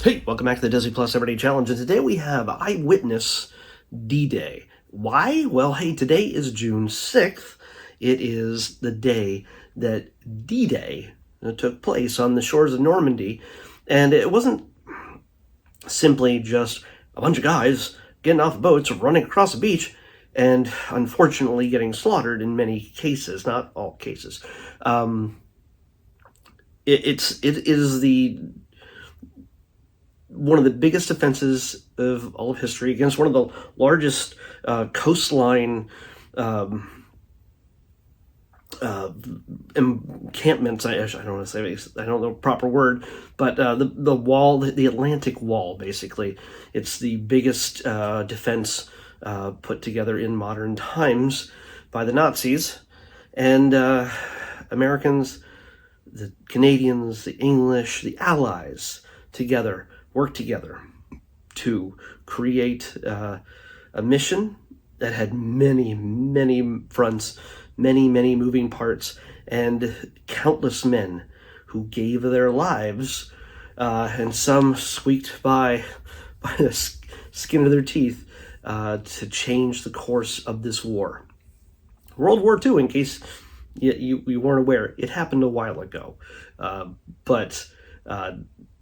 Hey, welcome back to the Disney Plus Everyday Challenge, and today we have Eyewitness D-Day. Why? Well, hey, today is June 6th. It is the day that D-Day took place on the shores of Normandy, and it wasn't simply just a bunch of guys getting off boats, running across the beach, and unfortunately getting slaughtered in many cases, not all cases. It is the one of the biggest offenses of all of history against one of the largest coastline encampments. I don't want to say, I don't know the proper word, but the wall, the Atlantic Wall, basically. It's the biggest defense put together in modern times by the Nazis. And Americans, the Canadians, the English, the Allies together worked together to create a mission that had many, many fronts, many, many moving parts, and countless men who gave their lives, and some squeaked by the skin of their teeth to change the course of this war. World War II, in case you weren't aware, it happened a while ago, but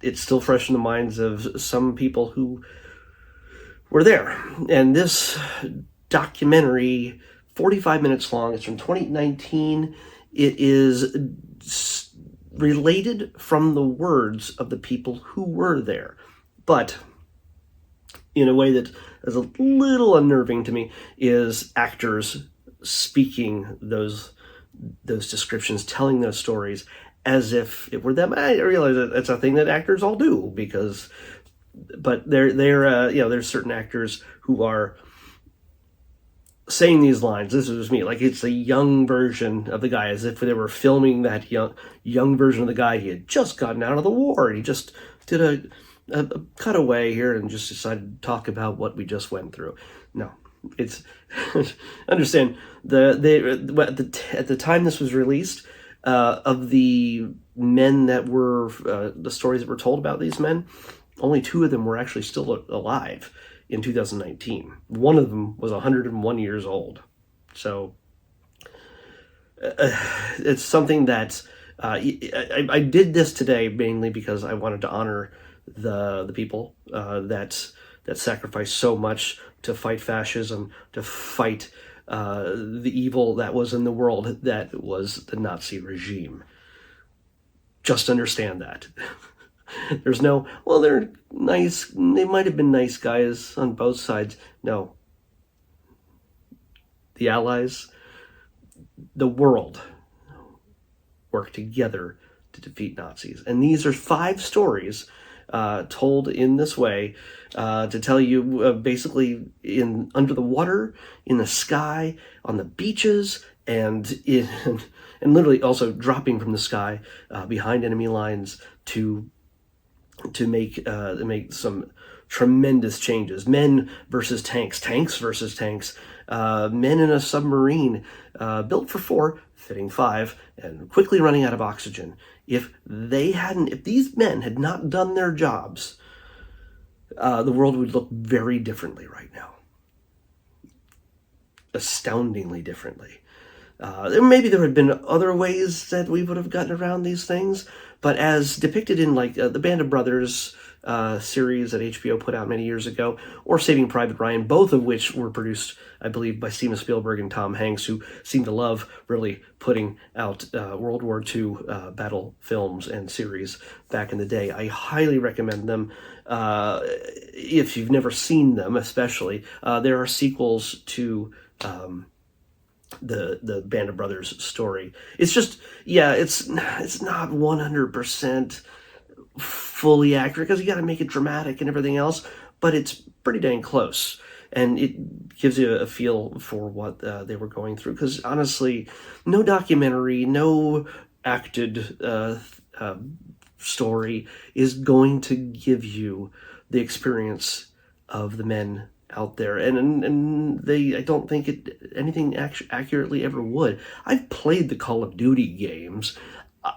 it's still fresh in the minds of some people who were there. And this documentary, 45 minutes long, it's from 2019. It is related from the words of the people who were there, but in a way that is a little unnerving to me, is actors speaking those descriptions, telling those stories as if it were them. I realize that that's a thing that actors all do, but there's certain actors who are saying these lines. This is me, like it's a young version of the guy, as if they were filming that young version of the guy. He had just gotten out of the war, and he just did a cutaway here and just decided to talk about what we just went through. No, it's understand at the time this was released. Of the men that were, the stories that were told about these men, only 2 of them were actually still alive in 2019. One of them was 101 years old. So it's something that I did this today mainly because I wanted to honor the people that sacrificed so much to fight fascism, to fight the evil that was in the world, that was the Nazi regime. Just understand that. There's no, well, they're nice, they might have been nice guys on both sides. No. The Allies, the world, worked together to defeat Nazis. And these are 5 stories told in this way, to tell you basically under the water, in the sky, on the beaches, and literally also dropping from the sky behind enemy lines to make some tremendous changes. Men versus tanks, tanks versus tanks, men in a submarine built for 4, fitting 5, and quickly running out of oxygen. If these men had not done their jobs, the world would look very differently right now. Astoundingly differently. Maybe there had been other ways that we would have gotten around these things, but as depicted in the Band of Brothers series that HBO put out many years ago, or Saving Private Ryan, both of which were produced, I believe, by Steven Spielberg and Tom Hanks, who seem to love really putting out World War II battle films and series back in the day. I highly recommend them. If you've never seen them, especially, there are sequels to the Band of Brothers story. It's just, it's not 100% fully accurate, because you got to make it dramatic and everything else, but it's pretty dang close, and it gives you a feel for what they were going through. Because honestly, no documentary, no acted story is going to give you the experience of the men out there, and I don't think anything accurately ever would. I've played the Call of Duty games.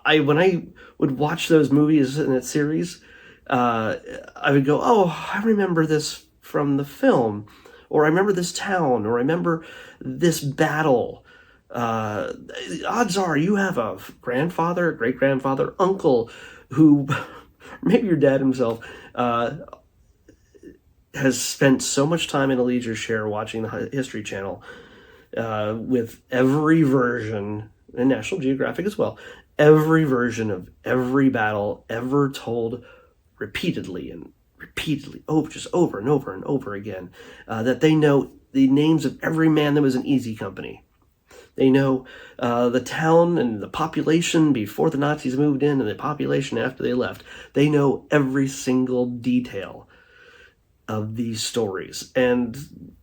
When I would watch those movies in that series, I would go, oh, I remember this from the film, or I remember this town, or I remember this battle. Uh, Odds are you have a grandfather, great grandfather, uncle who, maybe your dad himself, uh, has spent so much time in a leisure chair watching the History Channel with every version, and National Geographic as well, every version of every battle ever told repeatedly and repeatedly, just over and over and over again, that they know the names of every man that was in Easy Company. They know the town and the population before the Nazis moved in and the population after they left. They know every single detail of these stories. And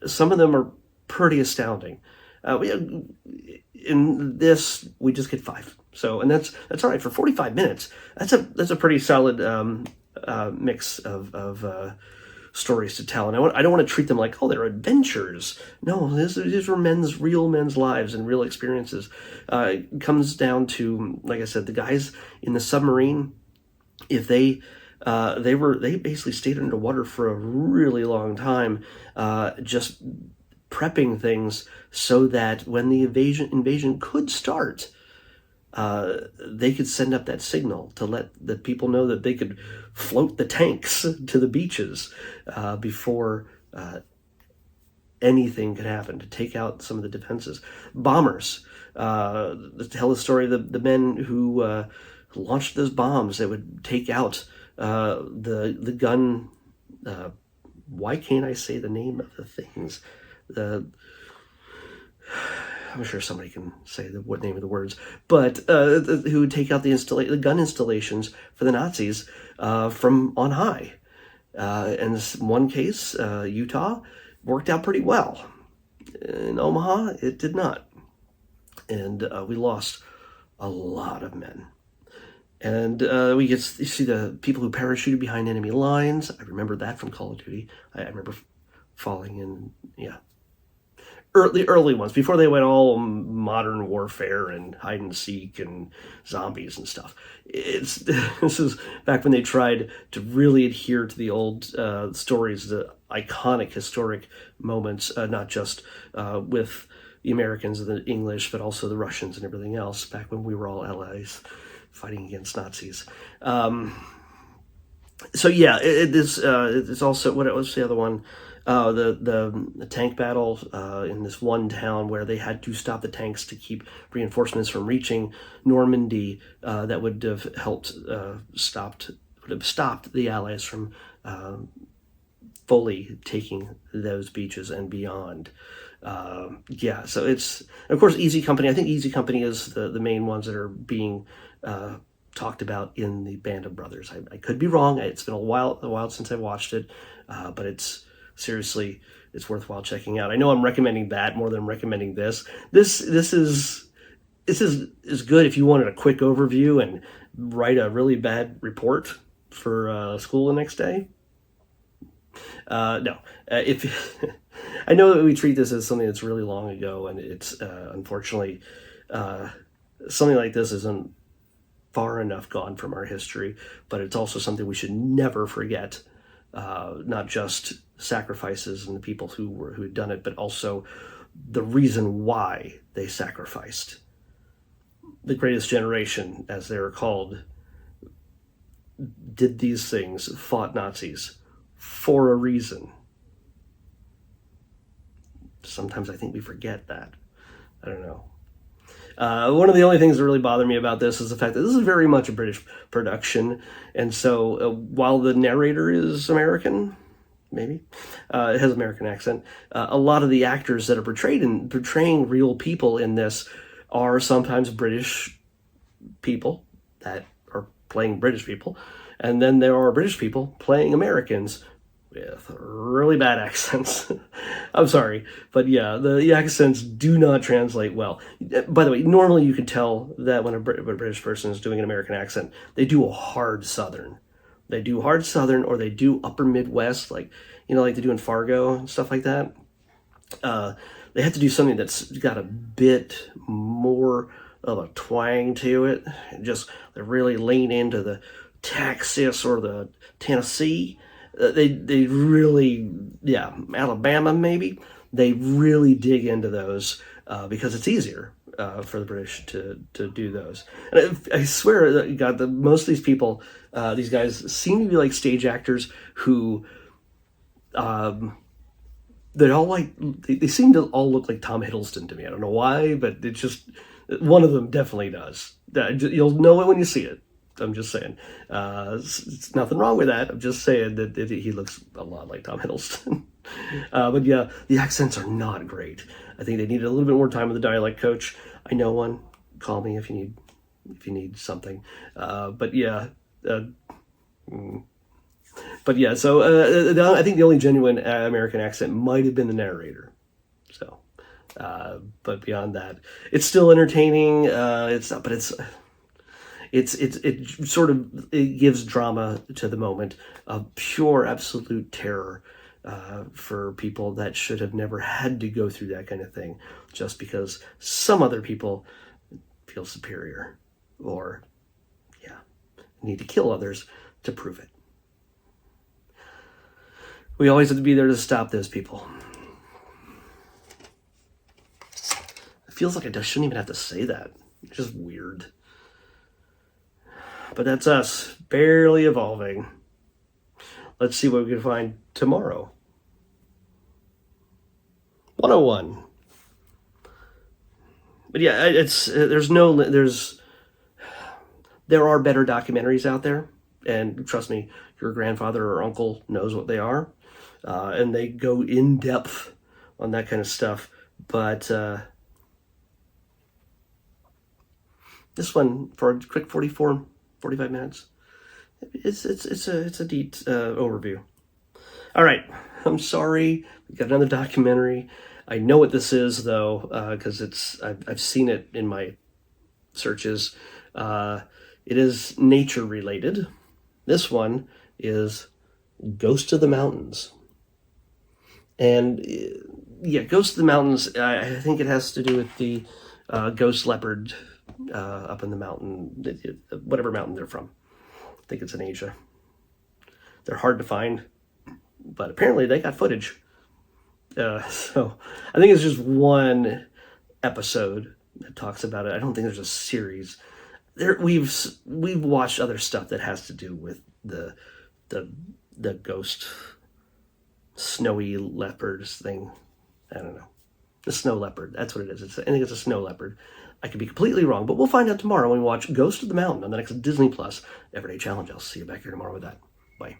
some of them are pretty astounding. In this, we just get 5. So, and that's all right for 45 minutes. That's a pretty solid mix of stories to tell. And I don't want to treat them like, oh, they're adventures. No, these were real men's lives and real experiences. It comes down to, like I said, the guys in the submarine. If they basically stayed underwater for a really long time, just prepping things so that when the invasion could start, they could send up that signal to let the people know that they could float the tanks to the beaches before anything could happen, to take out some of the defenses. Bombers, tell the story of the men who launched those bombs that would take out the gun. Why can't I say the name of the things? I'm sure somebody can say what name of the words, but who would take out the gun installations for the Nazis from on high. In this one case, Utah, worked out pretty well. In Omaha, it did not. And we lost a lot of men. And we get to see the people who parachuted behind enemy lines. I remember that from Call of Duty. I remember falling in, the early ones, before they went all modern warfare and hide and seek and zombies and stuff. This is back when they tried to really adhere to the old stories, the iconic historic moments, not just with the Americans and the English, but also the Russians and everything else, back when we were all allies fighting against Nazis. So yeah, it's also, what was the other one? The tank battle in this one town where they had to stop the tanks to keep reinforcements from reaching Normandy, that would have helped stopped the Allies from fully taking those beaches and beyond. So it's, of course, Easy Company. I think Easy Company is the main ones that are being talked about in the Band of Brothers. I could be wrong. It's been a while since I watched it, but it's worthwhile checking out. I know I'm recommending that more than I'm recommending this. This is good if you wanted a quick overview and write a really bad report for school the next day. No, if I know that we treat this as something that's really long ago, and it's unfortunately something like this isn't far enough gone from our history, but it's also something we should never forget. Not just sacrifices and the people who had done it, but also the reason why they sacrificed. The greatest generation, as they were called, did these things, fought Nazis for a reason. Sometimes I think we forget that. I don't know. One of the only things that really bother me about this is the fact that this is very much a British production, and so while the narrator is American, maybe it has an American accent, a lot of the actors that are portraying real people in this are sometimes British people that are playing British people, and then there are British people playing Americans with really bad accents. I'm sorry, but yeah, the accents do not translate well. By the way, normally you can tell that when a British person is doing an American accent, they do a hard Southern. They do hard Southern, or they do upper Midwest, like they do in Fargo and stuff like that. They have to do something that's got a bit more of a twang to it. They really lean into Texas or the Tennessee, they really, yeah, Alabama maybe, they really dig into those because it's easier for the British to do those. And I swear that God, most of these people, these guys seem to be like stage actors who they all like they seem to all look like Tom Hiddleston to me. I don't know why, but it's just one of them definitely does. You'll know it when you see it. I'm just saying. It's nothing wrong with that. I'm just saying that he looks a lot like Tom Hiddleston. But yeah, the accents are not great. I think they needed a little bit more time with the dialect coach. I know one. Call me if you need something. But yeah. But yeah, so I think the only genuine American accent might have been the narrator. So, but beyond that, it's still entertaining. It's not, but it sort of it gives drama to the moment of pure absolute terror for people that should have never had to go through that kind of thing, just because some other people feel superior or need to kill others to prove it. We always have to be there to stop those people. It feels like I shouldn't even have to say that. It's just weird. But that's us, barely evolving. Let's see what we can find tomorrow. 101. But yeah, there are better documentaries out there, and trust me, your grandfather or uncle knows what they are, and they go in depth on that kind of stuff. But this one, for a quick 45 minutes, it's a neat overview. All right, I'm sorry, we got another documentary. I know what this is though, because I've seen it in my searches. It is nature related. This one is Ghost of the Mountains. And yeah, Ghost of the Mountains, I think it has to do with the ghost leopard up in the mountain, whatever mountain they're from. I think it's in Asia. They're hard to find, but apparently they got footage. So I think it's just one episode that talks about it. I don't think there's a series. We've watched other stuff that has to do with the ghost snowy leopards thing. I don't know. The snow leopard. That's what it is. I think it's a snow leopard. I could be completely wrong, but we'll find out tomorrow when we watch Ghost of the Mountain on the next Disney Plus Everyday Challenge. I'll see you back here tomorrow with that. Bye.